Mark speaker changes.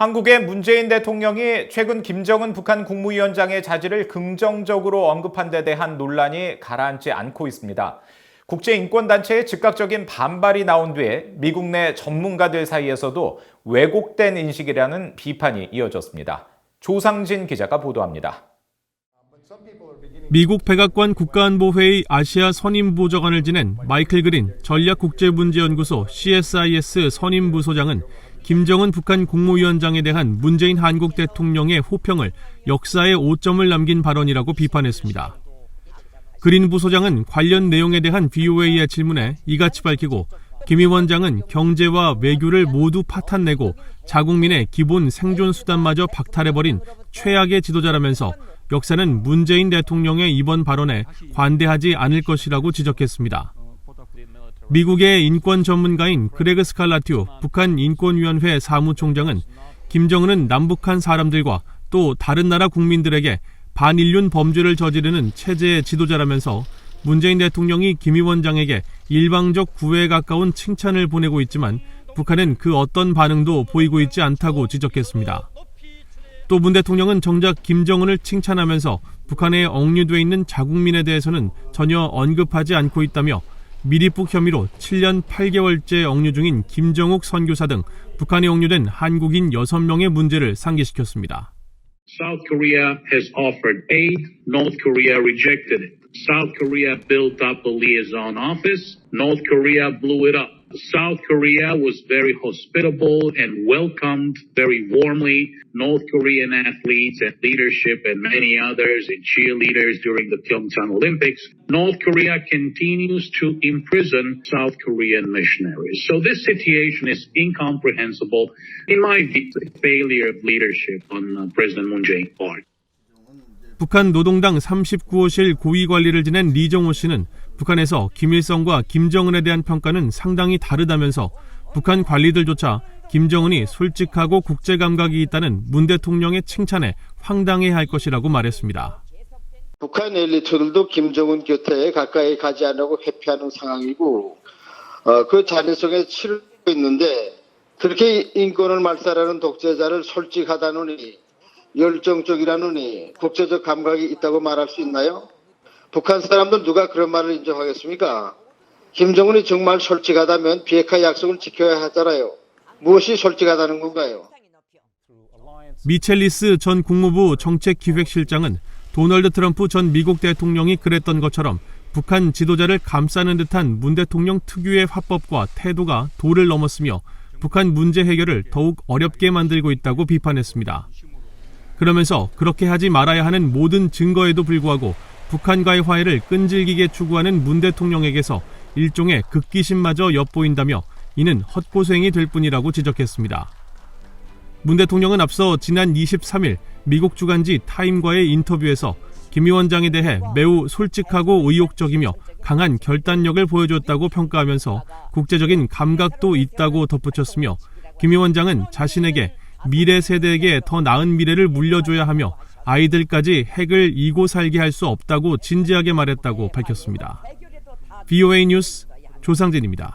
Speaker 1: 한국의 문재인 대통령이 최근 김정은 북한 국무위원장의 자질을 긍정적으로 언급한 데 대한 논란이 가라앉지 않고 있습니다. 국제인권단체의 즉각적인 반발이 나온 뒤에 미국 내 전문가들 사이에서도 왜곡된 인식이라는 비판이 이어졌습니다. 조상진 기자가 보도합니다.
Speaker 2: 미국 백악관 국가안보회의 아시아 선임부조관을 지낸 마이클 그린 전략국제문제연구소 CSIS 선임부소장은 김정은 북한 국무위원장에 대한 문재인 한국 대통령의 호평을 역사에 오점을 남긴 발언이라고 비판했습니다. 그린 부소장은 관련 내용에 대한 VOA의 질문에 이같이 밝히고 김 위원장은 경제와 외교를 모두 파탄내고 자국민의 기본 생존 수단마저 박탈해버린 최악의 지도자라면서 역사는 문재인 대통령의 이번 발언에 관대하지 않을 것이라고 지적했습니다. 미국의 인권 전문가인 그레그 스칼라튜 북한 인권위원회 사무총장은 김정은은 남북한 사람들과 또 다른 나라 국민들에게 반인륜 범죄를 저지르는 체제의 지도자라면서 문재인 대통령이 김 위원장에게 일방적 구애에 가까운 칭찬을 보내고 있지만 북한은 그 어떤 반응도 보이고 있지 않다고 지적했습니다. 또 문 대통령은 정작 김정은을 칭찬하면서 북한에 억류돼 있는 자국민에 대해서는 전혀 언급하지 않고 있다며 미리북 혐의로 7년 8개월째 억류 중인 김정욱 선교사 등 북한에 억류된 한국인 6명의 문제를 상기시켰습니다.
Speaker 3: South Korea has offered aid. North Korea rejected it. South Korea built up a liaison office. North Korea blew it up. South Korea was very hospitable and welcomed very warmly North Korean athletes and leadership and many others and cheerleaders during the Pyeongchang Olympics. North Korea continues to imprison South Korean missionaries. So this situation is incomprehensible. In my view, the failure of leadership on President Moon Jae-in's part.
Speaker 2: 북한 노동당 39호실 고위 관리를 지낸 리정호 씨는 북한에서 김일성과 김정은에 대한 평가는 상당히 다르다면서 북한 관리들조차 김정은이 솔직하고 국제 감각이 있다는 문 대통령의 칭찬에 황당해할 것이라고 말했습니다.
Speaker 4: 북한 엘리트들도 김정은 곁에 가까이 가지 않으려고 회피하는 상황이고 그 자립성에 치르고 있는데 그렇게 인권을 말살하는 독재자를 솔직하다느니 열정적이라느니 국제적 감각이 있다고 말할 수 있나요? 북한 사람들 누가 그런 말을 인정하겠습니까? 김정은이 정말 솔직하다면 비핵화 약속을 지켜야 하잖아요. 무엇이 솔직하다는 건가요?
Speaker 2: 미첼리스 전 국무부 정책기획실장은 도널드 트럼프 전 미국 대통령이 그랬던 것처럼 북한 지도자를 감싸는 듯한 문 대통령 특유의 화법과 태도가 도를 넘었으며 북한 문제 해결을 더욱 어렵게 만들고 있다고 비판했습니다. 그러면서 그렇게 하지 말아야 하는 모든 증거에도 불구하고 북한과의 화해를 끈질기게 추구하는 문 대통령에게서 일종의 극기심마저 엿보인다며 이는 헛고생이 될 뿐이라고 지적했습니다. 문 대통령은 앞서 지난 23일 미국 주간지 타임과의 인터뷰에서 김 위원장에 대해 매우 솔직하고 의욕적이며 강한 결단력을 보여줬다고 평가하면서 국제적인 감각도 있다고 덧붙였으며 김 위원장은 자신에게 미래 세대에게 더 나은 미래를 물려줘야 하며 아이들까지 핵을 이고 살게 할 수 없다고 진지하게 말했다고 밝혔습니다. VOA 뉴스 조상진입니다.